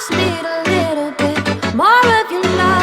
just need a little bit more of your love.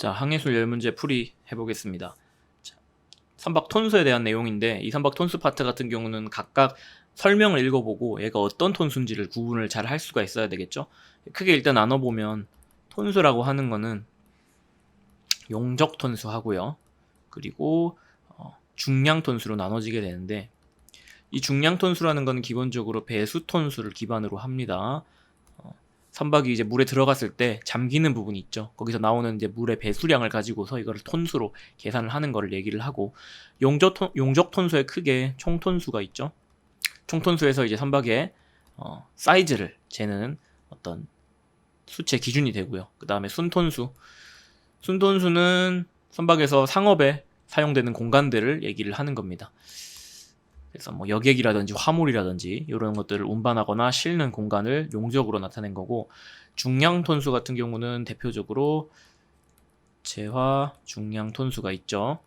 자, 항해술 10문제 풀이 해보겠습니다. 자, 선박 톤수에 대한 내용인데 이 선박 톤수 파트 같은 경우는 각각 설명을 읽어보고 얘가 어떤 톤수인지를 구분을 잘 할 수가 있어야 되겠죠. 크게 일단 나눠보면 톤수라고 하는 거는 용적 톤수 하고요. 그리고 중량 톤수로 나눠지게 되는데 이 중량 톤수라는 건 기본적으로 배수 톤수를 기반으로 합니다. 선박이 이제 물에 들어갔을 때 잠기는 부분이 있죠. 거기서 나오는 이제 물의 배수량을 가지고서 이거를 톤수로 계산을 하는 거를 얘기를 하고 용적 톤수에 크게 총 톤수가 있죠. 총 톤수에서 이제 선박의 사이즈를 재는 어떤 수치 기준이 되고요. 그 다음에 순톤수는 선박에서 상업에 사용되는 공간들을 얘기를 하는 겁니다. 그래서 뭐 여객이라든지 화물이라든지 이런 것들을 운반하거나 실는 공간을 용적으로 나타낸 거고, 중량 톤수 같은 경우는 대표적으로 재화 중량 톤수가 있죠.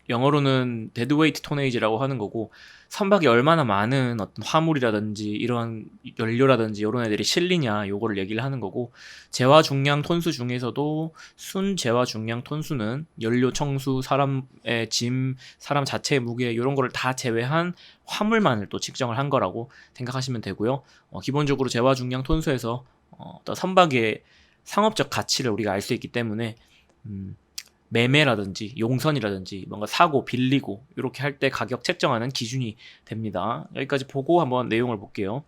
영어로는 데드웨이트 토네이지라고 하는 거고, 선박이 얼마나 많은 어떤 화물이라든지 이런 연료라든지 이런 애들이 실리냐 요거를 얘기를 하는 거고, 재화 중량 톤수 중에서도 순 재화 중량 톤수는 연료 청수, 사람의 짐, 사람 자체의 무게 이런 거를 다 제외한 화물만을 또 측정을 한 거라고 생각하시면 되고요. 기본적으로 재화 중량 톤수에서 어떤 선박의 상업적 가치를 우리가 알 수 있기 때문에 매매라든지 용선이라든지 뭔가 사고 빌리고 이렇게 할 때 가격 책정하는 기준이 됩니다. 여기까지 보고 한번 내용을 볼게요.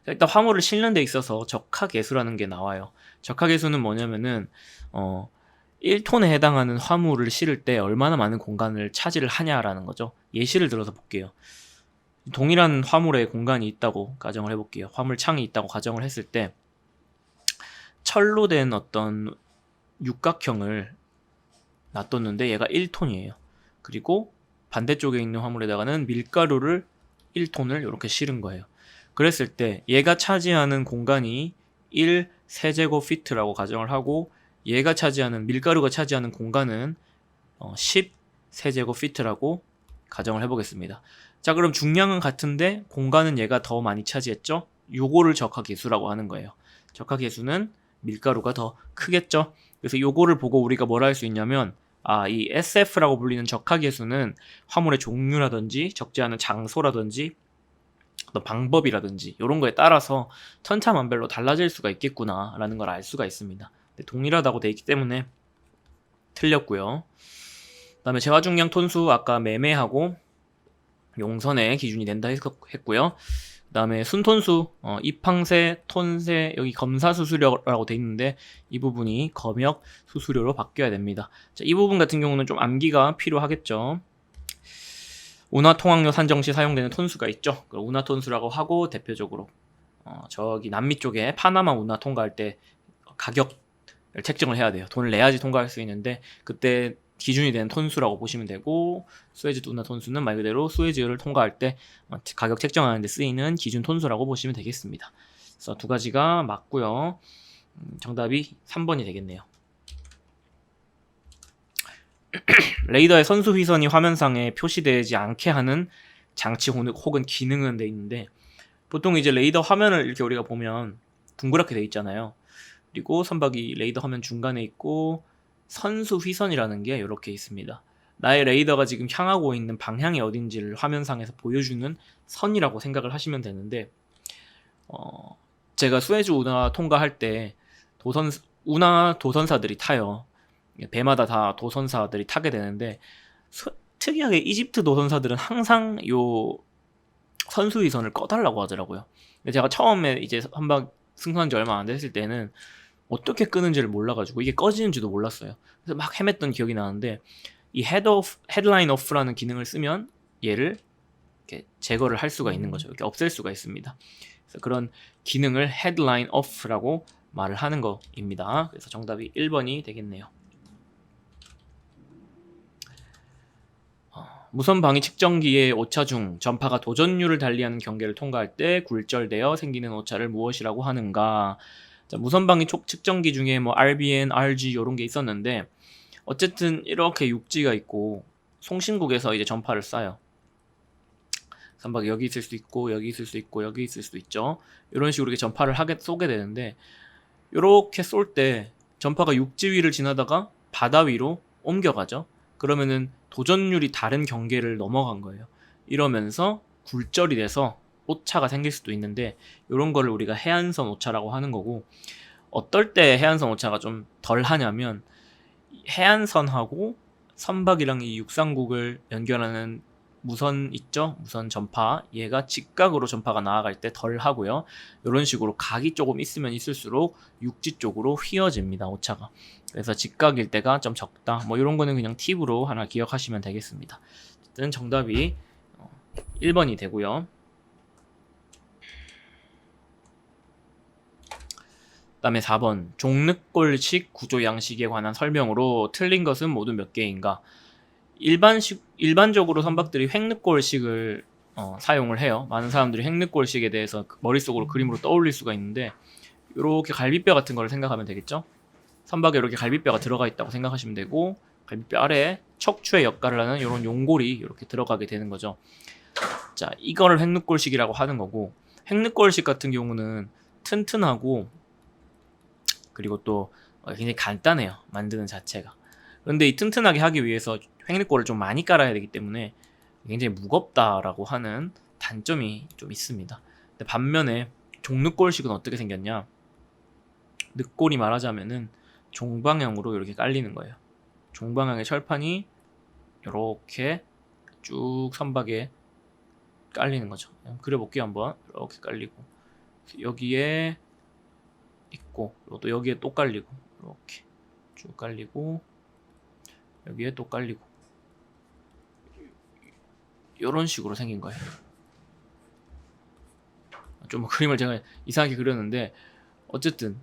일단 화물을 실는 데 있어서 적하계수라는 게 나와요. 적하계수는 뭐냐면은 1톤에 해당하는 화물을 실을 때 얼마나 많은 공간을 차지를 하냐라는 거죠. 예시를 들어서 볼게요. 동일한 화물의 공간이 있다고 가정을 해볼게요. 화물창이 있다고 가정을 했을 때 철로 된 어떤 육각형을 놔뒀는데 얘가 1톤이에요. 그리고 반대쪽에 있는 화물에다가는 밀가루를 1톤을 이렇게 실은 거예요. 그랬을 때 얘가 차지하는 공간이 1 세제곱피트라고 가정을 하고, 얘가 차지하는 밀가루가 차지하는 공간은 10 세제곱피트라고 가정을 해보겠습니다. 자, 그럼 중량은 같은데 공간은 얘가 더 많이 차지했죠? 요거를 적하계수라고 하는 거예요. 적하계수는 밀가루가 더 크겠죠? 그래서 요거를 보고 우리가 뭘 할 수 있냐면, 이 SF라고 불리는 적하계수는 화물의 종류라든지 적지 않은 장소라든지 어떤 방법이라든지 이런 거에 따라서 천차만별로 달라질 수가 있겠구나 라는 걸 알 수가 있습니다. 동일하다고 돼 있기 때문에 틀렸고요. 그 다음에 재화중량 톤수 아까 매매하고 용선의 기준이 된다 했고요. 그 다음에 순톤수, 입항세, 톤세, 여기 검사 수수료라고 돼 있는데 이 부분이 검역 수수료로 바뀌어야 됩니다. 자, 이 부분 같은 경우는 좀 암기가 필요하겠죠. 운하통학료 산정 시 사용되는 톤수가 있죠. 운하톤수라고 하고, 대표적으로 저기 남미 쪽에 파나마 운하 통과할 때 가격을 책정을 해야 돼요. 돈을 내야지 통과할 수 있는데 그때 기준이 되는 톤수라고 보시면 되고, 수에즈 운하 톤수는 말 그대로 수에즈를 통과할 때 가격 책정하는 데 쓰이는 기준 톤수라고 보시면 되겠습니다. 그래서 두 가지가 맞고요. 정답이 3번이 되겠네요. 레이더의 선수 휘선이 화면상에 표시되지 않게 하는 장치 혹은 기능은 돼 있는데, 보통 이제 레이더 화면을 이렇게 우리가 보면 둥그랗게 돼 있잖아요. 그리고 선박이 레이더 화면 중간에 있고 선수 휘선이라는 게 이렇게 있습니다. 나의 레이더가 지금 향하고 있는 방향이 어딘지를 화면상에서 보여주는 선이라고 생각을 하시면 되는데, 제가 수에즈 운하 통과할 때 운하 도선사들이 타요. 배마다 다 도선사들이 타게 되는데, 특이하게 이집트 도선사들은 항상 요 선수위선을 꺼달라고 하더라고요. 제가 처음에 이제 선박 승선한 지 얼마 안 됐을 때는 어떻게 끄는지를 몰라가지고 이게 꺼지는지도 몰랐어요. 그래서 막 헤맸던 기억이 나는데, 이 헤드라인 오프라는 기능을 쓰면 얘를 이렇게 제거를 할 수가 있는 거죠. 이렇게 없앨 수가 있습니다. 그래서 그런 기능을 헤드라인 오프라고 말을 하는 거입니다. 그래서 정답이 1번이 되겠네요. 무선 방위 측정기의 오차 중 전파가 도전율을 달리하는 경계를 통과할 때 굴절되어 생기는 오차를 무엇이라고 하는가? 자, 무선 방위 측정기 중에 뭐 RBN, RG 이런 게 있었는데, 어쨌든 이렇게 육지가 있고 송신국에서 이제 전파를 쏴요. 선박이 여기 있을 수 있고 여기 있을 수 있고 여기 있을 수도 있죠. 이런 식으로 이렇게 전파를 쏘게 되는데, 이렇게 쏠 때 전파가 육지 위를 지나다가 바다 위로 옮겨가죠. 그러면은 도전율이 다른 경계를 넘어간 거예요. 이러면서 굴절이 돼서 오차가 생길 수도 있는데 이런 거를 우리가 해안선 오차라고 하는 거고, 어떨 때 해안선 오차가 좀 덜 하냐면 해안선하고 선박이랑 이 육상국을 연결하는 무선 있죠? 무선 전파, 얘가 직각으로 전파가 나아갈 때 덜 하고요. 이런 식으로 각이 조금 있으면 있을수록 육지 쪽으로 휘어집니다, 오차가. 그래서 직각일 때가 좀 적다, 뭐 이런 거는 그냥 팁으로 하나 기억하시면 되겠습니다. 어쨌든 정답이 1번이 되고요. 그 다음에 4번, 종늑골식 구조 양식에 관한 설명으로 틀린 것은 모두 몇 개인가? 일반적으로 선박들이 횡늑골식을 사용을 해요. 많은 사람들이 횡늑골식에 대해서 머릿속으로 그림으로 떠올릴 수가 있는데, 이렇게 갈비뼈 같은 걸 생각하면 되겠죠? 선박에 이렇게 갈비뼈가 들어가 있다고 생각하시면 되고, 갈비뼈 아래에 척추의 역할을 하는 이런 용골이 이렇게 들어가게 되는 거죠. 자, 이거를 횡늑골식이라고 하는 거고, 횡늑골식 같은 경우는 튼튼하고 그리고 또 굉장히 간단해요, 만드는 자체가. 그런데 이 튼튼하게 하기 위해서 횡립골을 좀 많이 깔아야 되기 때문에 굉장히 무겁다라고 하는 단점이 좀 있습니다. 근데 반면에 종늑골식은 어떻게 생겼냐? 늑골이 말하자면은 종방향으로 이렇게 깔리는 거예요. 종방향의 철판이 이렇게 쭉 선박에 깔리는 거죠. 그려볼게요, 한번. 이렇게 깔리고 여기에 있고, 또 여기에 또 깔리고, 이렇게 쭉 깔리고, 여기에 또 깔리고, 이런 식으로 생긴 거예요. 좀 그림을 제가 이상하게 그렸는데, 어쨌든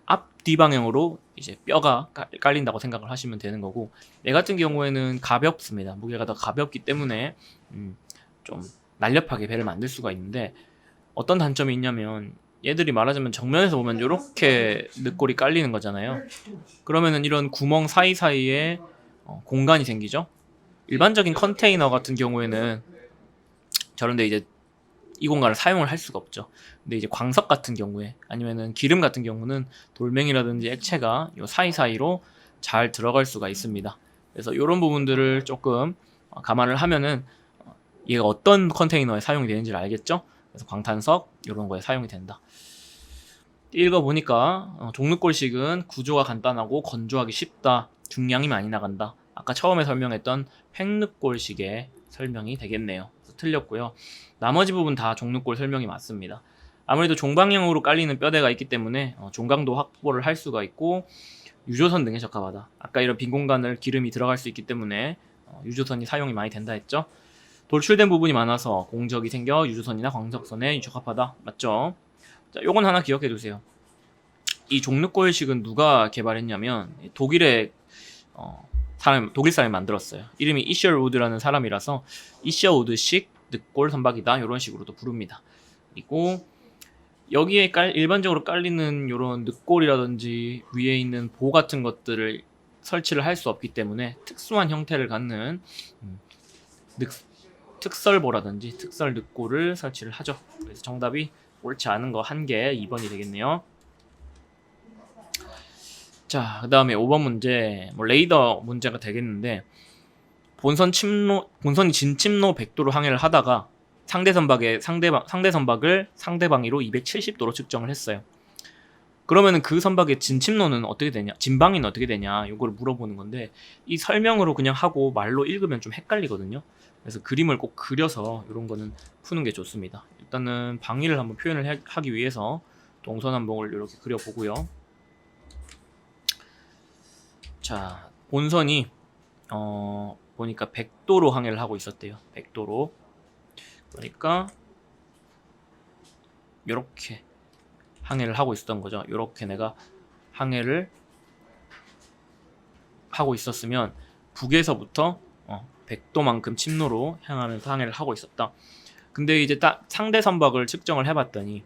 앞 뒤 방향으로 이제 뼈가 깔린다고 생각을 하시면 되는 거고, 얘 같은 경우에는 가볍습니다. 무게가 더 가볍기 때문에 좀 날렵하게 배를 만들 수가 있는데, 어떤 단점이 있냐면 얘들이 말하자면 정면에서 보면 이렇게 늑골이 깔리는 거잖아요. 그러면은 이런 구멍 사이사이에 공간이 생기죠. 일반적인 컨테이너 같은 경우에는 저런데 이제 이 공간을 사용을 할 수가 없죠. 근데 이제 광석 같은 경우에, 아니면은 기름 같은 경우는 돌멩이라든지 액체가 이 사이사이로 잘 들어갈 수가 있습니다. 그래서 이런 부분들을 조금 감안을 하면은 얘가 어떤 컨테이너에 사용이 되는지를 알겠죠. 그래서 광탄석 이런 거에 사용이 된다. 읽어보니까 종늑골식은 구조가 간단하고 건조하기 쉽다, 중량이 많이 나간다. 아까 처음에 설명했던 횡늑골식의 설명이 되겠네요. 틀렸고요. 나머지 부분 다 종늑골 설명이 맞습니다. 아무래도 종방향으로 깔리는 뼈대가 있기 때문에 종강도 확보를 할 수가 있고, 유조선 등에 적합하다. 아까 이런 빈 공간을 기름이 들어갈 수 있기 때문에 유조선이 사용이 많이 된다 했죠. 돌출된 부분이 많아서 공적이 생겨 유조선이나 광석선에 적합하다. 맞죠? 자, 요건 하나 기억해 두세요. 이 종늑골식은 누가 개발했냐면 독일의 독일 사람이 만들었어요. 이름이 이셔우드라는 사람이라서 이셔우드식 늑골 선박이다, 이런 식으로도 부릅니다. 그리고 여기에 일반적으로 깔리는 이런 늑골이라든지 위에 있는 보 같은 것들을 설치를 할 수 없기 때문에 특수한 형태를 갖는 특설보라든지 특설 늑골을 설치를 하죠. 그래서 정답이 옳지 않은 거 1개, 2번이 되겠네요. 자, 그 다음에 5번 문제, 레이더 문제가 되겠는데, 본선이 진침로 100도로 항해를 하다가 상대 선박을 상대방위로 270도로 측정을 했어요. 그러면은 그 선박의 진침로는 어떻게 되냐, 진방위는 어떻게 되냐, 이걸 물어보는 건데, 이 설명으로 그냥 하고 말로 읽으면 좀 헷갈리거든요. 그래서 그림을 꼭 그려서 이런 거는 푸는 게 좋습니다. 일단은 방위를 한번 표현을 하기 위해서 동서남북을 이렇게 그려보고요. 자, 본선이 보니까 100도로 항해를 하고 있었대요. 100도로. 그러니까 이렇게 항해를 하고 있었던 거죠. 이렇게 내가 항해를 하고 있었으면 북에서부터 100도만큼 침로로 향하면서 항해를 하고 있었다. 근데 이제 딱 상대 선박을 측정을 해봤더니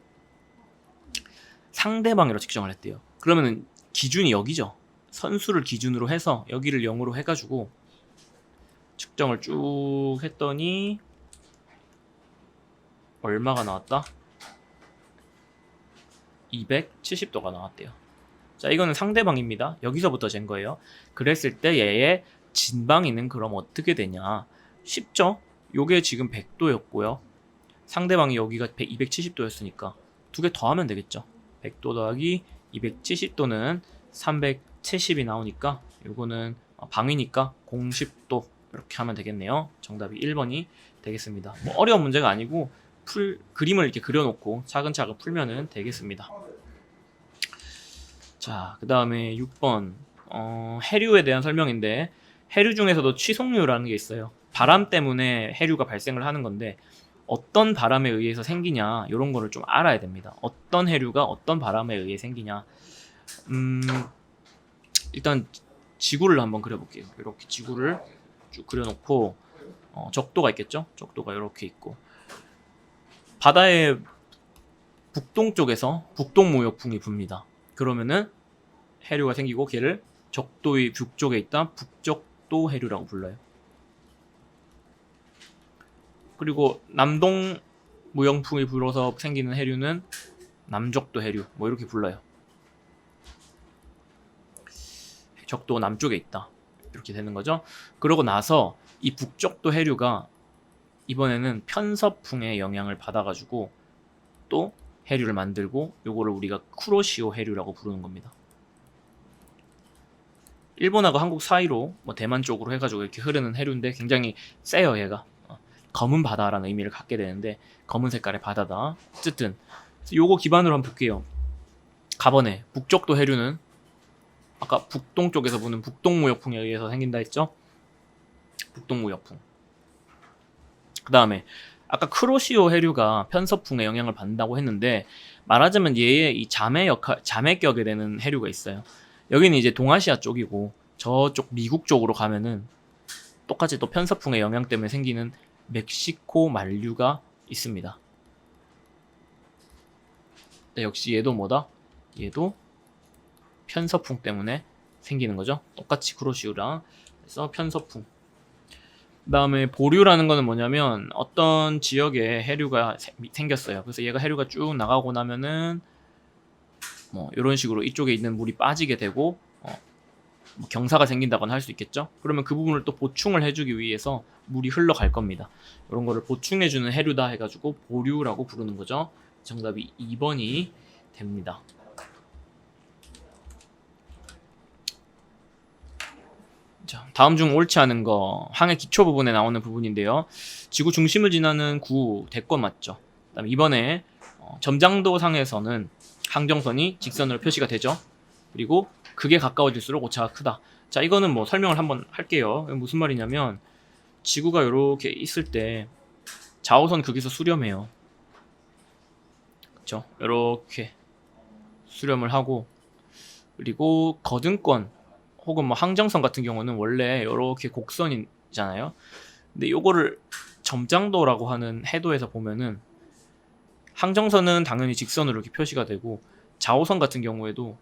상대방으로 측정을 했대요. 그러면은 기준이 여기죠. 선수를 기준으로 해서 여기를 0으로 해가지고 측정을 쭉 했더니 얼마가 나왔다? 270도가 나왔대요. 자, 이거는 상대방입니다. 여기서부터 잰 거예요. 그랬을 때 얘의 진방위는 그럼 어떻게 되냐? 쉽죠? 요게 지금 100도였고요. 상대방이 여기가 270도였으니까 두 개 더하면 되겠죠. 100도 더하기 270도는 370이 나오니까 요거는 방위니까 010도 이렇게 하면 되겠네요. 정답이 1번이 되겠습니다. 뭐 어려운 문제가 아니고 그림을 이렇게 그려놓고 차근차근 풀면은 되겠습니다. 자, 그 다음에 6번 해류에 대한 설명인데, 해류 중에서도 취속류라는 게 있어요. 바람 때문에 해류가 발생을 하는 건데 어떤 바람에 의해서 생기냐, 이런 거를 좀 알아야 됩니다. 어떤 해류가 어떤 바람에 의해 생기냐. 일단 지구를 한번 그려볼게요. 이렇게 지구를 쭉 그려놓고 적도가 있겠죠? 적도가 이렇게 있고, 바다의 북동쪽에서 북동무역풍이 붑니다. 그러면은 해류가 생기고 걔를 적도의 북쪽에 있다 북적도 해류라고 불러요. 그리고 남동 무역풍이 불어서 생기는 해류는 남적도 해류, 뭐 이렇게 불러요. 적도 남쪽에 있다, 이렇게 되는 거죠. 그러고 나서 이 북적도 해류가 이번에는 편서풍의 영향을 받아가지고 또 해류를 만들고, 요거를 우리가 쿠로시오 해류라고 부르는 겁니다. 일본하고 한국 사이로 뭐 대만 쪽으로 해가지고 이렇게 흐르는 해류인데 굉장히 세요. 얘가 검은 바다라는 의미를 갖게 되는데, 검은 색깔의 바다다. 어쨌든 요거 기반으로 한번 볼게요. 가번에 북적도 해류는 아까 북동쪽에서 부는 북동무역풍에 의해서 생긴다 했죠. 북동무역풍. 그 다음에 아까 크로시오 해류가 편서풍에 영향을 받는다고 했는데, 말하자면 얘의 이 자매격에 되는 해류가 있어요. 여기는 이제 동아시아 쪽이고, 저쪽 미국 쪽으로 가면은 똑같이 또 편서풍의 영향 때문에 생기는 멕시코 만류가 있습니다. 네, 역시 얘도 뭐다? 얘도 편서풍 때문에 생기는 거죠. 똑같이 크로시오랑. 그래서 편서풍. 그 다음에 보류라는 거는 뭐냐면 어떤 지역에 해류가 생겼어요. 그래서 얘가 해류가 쭉 나가고 나면은 뭐 이런 식으로 이쪽에 있는 물이 빠지게 되고 뭐 경사가 생긴다거나 할 수 있겠죠. 그러면 그 부분을 또 보충을 해주기 위해서 물이 흘러갈 겁니다. 이런 거를 보충해주는 해류다 해가지고 보류라고 부르는 거죠. 정답이 2번이 됩니다. 자, 다음 중 옳지 않은 거, 항해 기초 부분에 나오는 부분인데요. 지구 중심을 지나는 구 대권 맞죠. 그다음에 이번에 점장도 상에서는 항정선이 직선으로 표시가 되죠. 그리고 극에 가까워질수록 오차가 크다. 자, 이거는 뭐 설명을 한번 할게요. 무슨 말이냐면 지구가 이렇게 있을 때 좌우선 극에서 수렴해요. 그렇죠? 이렇게 수렴을 하고, 그리고 거등권 혹은 뭐 항정선 같은 경우는 원래 이렇게 곡선이잖아요. 근데 요거를 점장도라고 하는 해도에서 보면은 항정선은 당연히 직선으로 이렇게 표시가 되고, 좌우선 같은 경우에도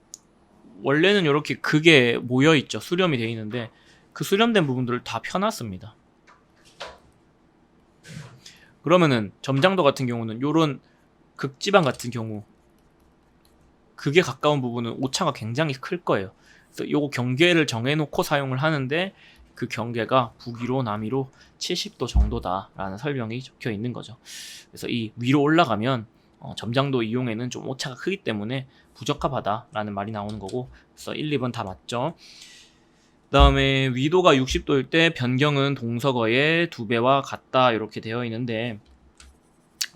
원래는 이렇게 극에 모여 있죠. 수렴이 돼 있는데 그 수렴된 부분들을 다 펴놨습니다. 그러면은 점장도 같은 경우는 요런 극지방 같은 경우 극에 가까운 부분은 오차가 굉장히 클 거예요. 그래서 요거 경계를 정해놓고 사용을 하는데, 그 경계가 북위로 남위로 70도 정도다라는 설명이 적혀 있는 거죠. 그래서 이 위로 올라가면 점장도 이용에는 좀 오차가 크기 때문에 부적합하다라는 말이 나오는 거고, 그래서 1, 2번 다 맞죠. 그 다음에 위도가 60도일 때 변경은 동서거의 2배와 같다, 이렇게 되어 있는데,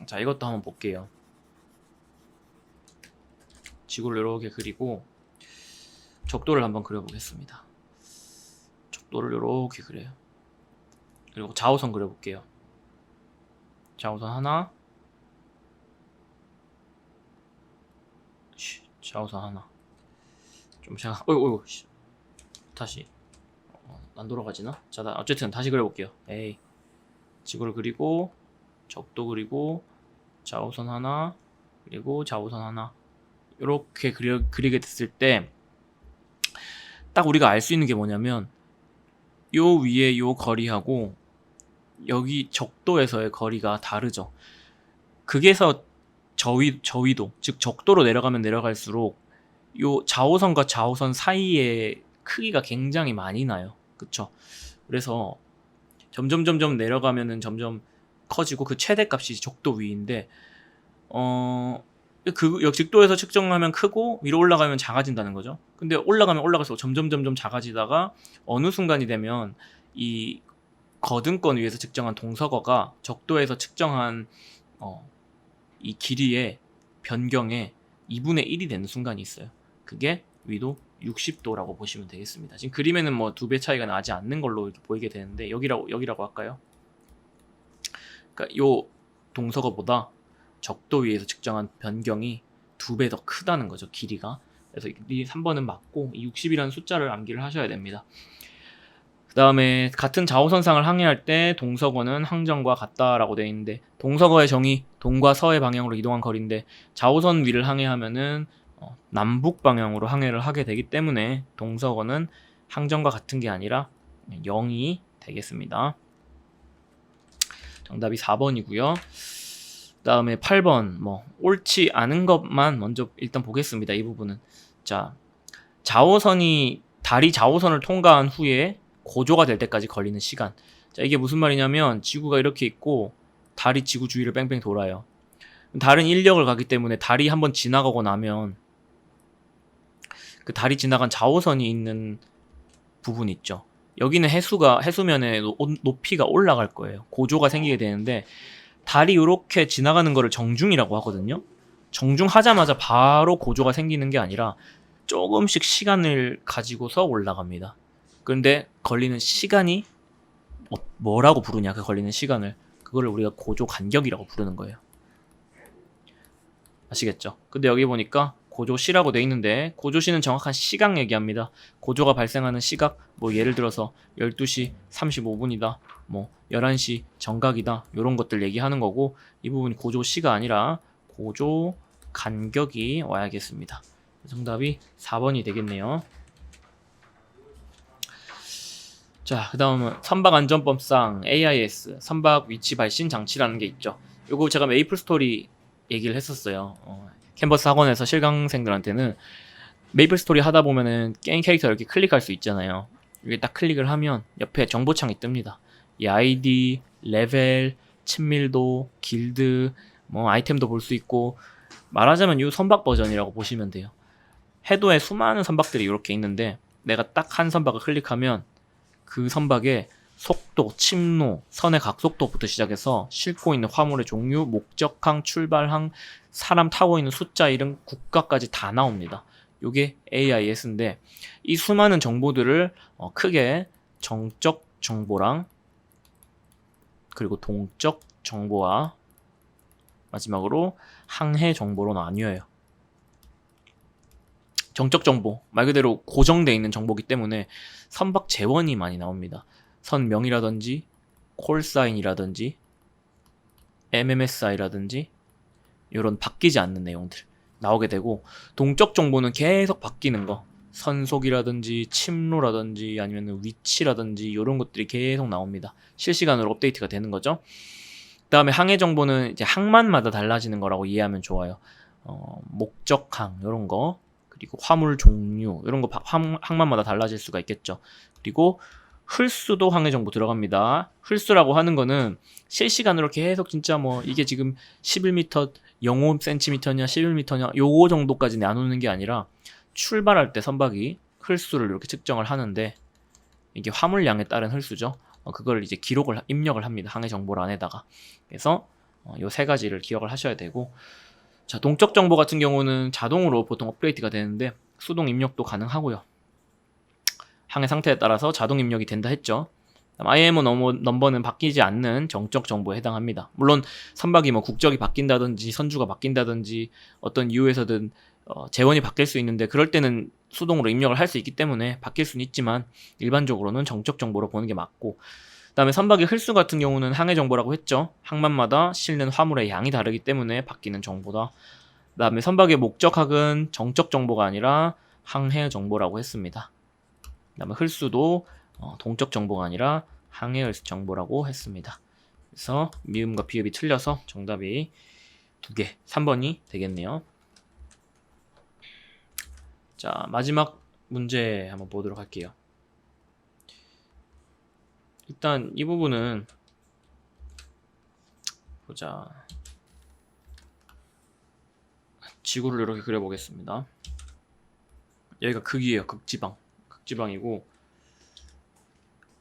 자, 이것도 한번 볼게요. 지구를 이렇게 그리고 적도를 한번 그려보겠습니다. 적도를 이렇게 그려요. 그리고 좌우선 그려볼게요. 좌우선 하나, 좌우선 하나. 좀 제가 어이구 다시 안 돌아가지나? 자, 어쨌든 다시 그려볼게요. 에이, 지구를 그리고 적도 그리고 좌우선 하나, 그리고 좌우선 하나, 이렇게 그리게 됐을 때 딱 우리가 알 수 있는 게 뭐냐면, 요 위에 요 거리하고 여기 적도에서의 거리가 다르죠. 극에서 저위도, 즉 적도로 내려가면 내려갈수록 요 좌호선과 좌호선 사이에 크기가 굉장히 많이 나요. 그쵸? 그래서 점점 내려가면은 점점 커지고 그 최대값이 적도 위인데 그 역직도에서 측정하면 크고 위로 올라가면 작아진다는 거죠. 근데 올라가면 올라갈수록 점점 작아지다가 어느 순간이 되면 이 거등권 위에서 측정한 동서거가 적도에서 측정한 이 길이의 변경의 2분의 1이 되는 순간이 있어요. 그게 위도 60도라고 보시면 되겠습니다. 지금 그림에는 뭐 2배 차이가 나지 않는 걸로 보이게 되는데 여기라고 할까요? 그러니까 요 동서거보다 적도 위에서 측정한 변경이 2배 더 크다는 거죠, 길이가. 그래서 이 3번은 맞고 이 60이라는 숫자를 암기를 하셔야 됩니다. 그 다음에 같은 좌우선상을 항해할 때 동서거는 항정과 같다라고 되어 있는데, 동서거의 정의 동과 서의 방향으로 이동한 거리인데 좌우선 위를 항해하면은 남북 방향으로 항해를 하게 되기 때문에 동서거는 항정과 같은 게 아니라 0이 되겠습니다. 정답이 4번이고요. 그 다음에 8번 옳지 않은 것만 먼저 일단 보겠습니다. 이 부분은 자, 달이 좌우선을 통과한 후에 고조가 될 때까지 걸리는 시간. 자, 이게 무슨 말이냐면 지구가 이렇게 있고 달이 지구 주위를 뺑뺑 돌아요. 달은 인력을 가기 때문에 달이 한번 지나가고 나면 그 달이 지나간 좌우선이 있는 부분 있죠. 여기는 해수면의 높이가 올라갈 거예요. 고조가 생기게 되는데 달이 이렇게 지나가는 거를 정중이라고 하거든요. 정중하자마자 바로 고조가 생기는 게 아니라 조금씩 시간을 가지고서 올라갑니다. 그런데 걸리는 시간이 뭐라고 부르냐? 그 걸리는 시간을, 그거를 우리가 고조 간격이라고 부르는 거예요. 아시겠죠? 근데 여기 보니까 고조시라고 돼 있는데 고조시는 정확한 시각 얘기합니다. 고조가 발생하는 시각, 예를 들어서 12시 35분이다, 11시 정각이다, 이런 것들 얘기하는 거고, 이 부분이 고조시가 아니라 고조 간격이 와야겠습니다. 정답이 4번이 되겠네요. 자, 그 다음은 선박안전법상 AIS, 선박 위치 발신 장치라는 게 있죠. 요거 제가 메이플 스토리 얘기를 했었어요. 캔버스 학원에서 실강생들한테는 메이플 스토리 하다 보면은 게임 캐릭터 이렇게 클릭할 수 있잖아요. 여기 딱 클릭을 하면 옆에 정보창이 뜹니다. 이 아이디, 레벨, 친밀도, 길드, 아이템도 볼 수 있고, 말하자면 이 선박 버전이라고 보시면 돼요. 해도에 수많은 선박들이 이렇게 있는데 내가 딱 한 선박을 클릭하면 그 선박의 속도, 침노, 선의 각속도부터 시작해서 싣고 있는 화물의 종류, 목적항, 출발항, 사람 타고 있는 숫자, 이름, 국가까지 다 나옵니다. 이게 AIS인데 이 수많은 정보들을 크게 정적 정보랑 그리고 동적 정보와 마지막으로 항해 정보로 나뉘어요. 정적 정보, 말 그대로 고정되어 있는 정보이기 때문에 선박 재원이 많이 나옵니다. 선명이라든지 콜사인이라든지 MMSI라든지 이런 바뀌지 않는 내용들 나오게 되고, 동적 정보는 계속 바뀌는 거, 선속이라든지 침로라든지 아니면 위치라든지 이런 것들이 계속 나옵니다. 실시간으로 업데이트가 되는 거죠. 그 다음에 항해 정보는 이제 항만마다 달라지는 거라고 이해하면 좋아요. 목적항 이런 거, 그리고 화물 종류 이런 거 항만마다 달라질 수가 있겠죠. 그리고 흘수도 항해 정보 들어갑니다. 흘수라고 하는 거는 실시간으로 계속 진짜 이게 지금 11m, 0.5cm냐 11m냐 요거 정도까지 나누는 게 아니라 출발할 때 선박이 흘수를 이렇게 측정을 하는데 이게 화물량에 따른 흘수죠. 그걸 이제 입력을 합니다. 항해 정보란에다가. 그래서 요 세 가지를 기억을 하셔야 되고, 자, 동적 정보 같은 경우는 자동으로 보통 업데이트가 되는데 수동 입력도 가능하고요. 항해 상태에 따라서 자동 입력이 된다 했죠. IMO 넘버는 바뀌지 않는 정적 정보에 해당합니다. 물론 선박이 국적이 바뀐다든지 선주가 바뀐다든지 어떤 이유에서든 재원이 바뀔 수 있는데 그럴 때는 수동으로 입력을 할 수 있기 때문에 바뀔 수는 있지만 일반적으로는 정적 정보로 보는 게 맞고, 그 다음에 선박의 흘수 같은 경우는 항해 정보라고 했죠. 항만마다 실는 화물의 양이 다르기 때문에 바뀌는 정보다. 그 다음에 선박의 목적항은 정적 정보가 아니라 항해 정보라고 했습니다. 그 다음에 흘수도 동적 정보가 아니라 항해 정보라고 했습니다. 그래서 미음과 비읍이 틀려서 정답이 2개, 3번이 되겠네요. 자, 마지막 문제 한번 보도록 할게요. 일단 이 부분은 보자. 지구를 이렇게 그려보겠습니다. 여기가 극이에요. 극지방. 극지방이고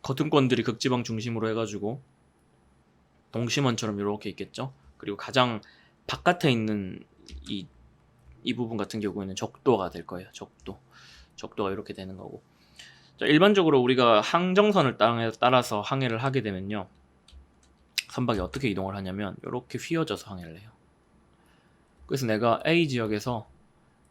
거등권들이 극지방 중심으로 해가지고 동심원처럼 이렇게 있겠죠. 그리고 가장 바깥에 있는 이 부분 같은 경우에는 적도가 될 거예요. 적도가 이렇게 되는 거고. 자, 일반적으로 우리가 항정선을 따라서 항해를 하게 되면요, 선박이 어떻게 이동을 하냐면 이렇게 휘어져서 항해를 해요. 그래서 내가 A 지역에서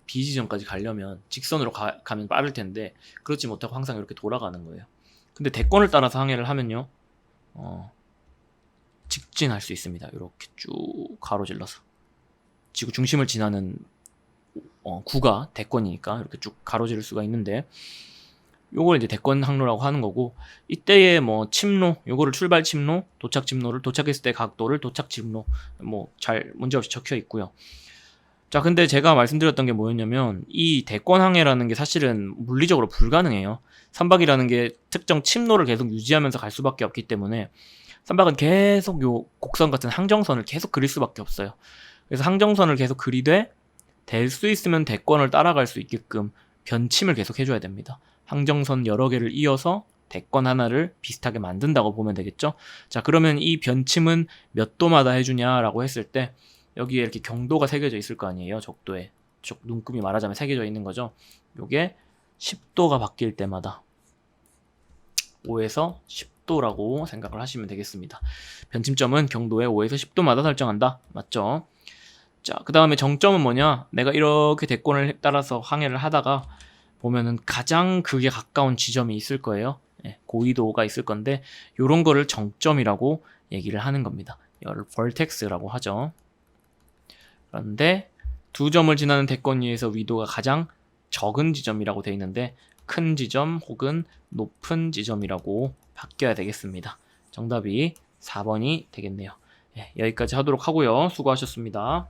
B 지점까지 가려면 직선으로 가면 빠를 텐데 그렇지 못하고 항상 이렇게 돌아가는 거예요. 근데 대권을 따라서 항해를 하면요, 직진할 수 있습니다. 이렇게 쭉 가로질러서 지구 중심을 지나는 구가 대권이니까 이렇게 쭉 가로지를 수가 있는데, 요걸 이제 대권 항로라고 하는 거고, 이때의 뭐 침로, 요거를 출발 침로, 도착 침로를, 도착했을 때 각도를 도착 침로, 뭐 잘 문제없이 적혀 있고요. 자, 근데 제가 말씀드렸던 게 뭐였냐면 이 대권 항해라는 게 사실은 물리적으로 불가능해요. 선박이라는 게 특정 침로를 계속 유지하면서 갈 수밖에 없기 때문에 선박은 계속 요 곡선 같은 항정선을 계속 그릴 수밖에 없어요. 그래서 항정선을 계속 그리되 될 수 있으면 대권을 따라갈 수 있게끔 변침을 계속 해줘야 됩니다. 항정선 여러 개를 이어서 대권 하나를 비슷하게 만든다고 보면 되겠죠. 자, 그러면 이 변침은 몇 도마다 해주냐라고 했을 때 여기에 이렇게 경도가 새겨져 있을 거 아니에요. 적도에 눈금이 말하자면 새겨져 있는 거죠. 요게 10도가 바뀔 때마다 5에서 10도라고 생각을 하시면 되겠습니다. 변침점은 경도의 5에서 10도마다 설정한다. 맞죠? 자, 그 다음에 정점은 뭐냐? 내가 이렇게 대권을 따라서 항해를 하다가 보면은 가장 극에 가까운 지점이 있을 거예요. 고緯도가 있을 건데 요런 거를 정점이라고 얘기를 하는 겁니다. 이걸 벌텍스라고 하죠. 그런데 두 점을 지나는 대권 위에서 위도가 가장 적은 지점이라고 되어 있는데 큰 지점 혹은 높은 지점이라고 바뀌어야 되겠습니다. 정답이 4번이 되겠네요. 여기까지 하도록 하고요. 수고하셨습니다.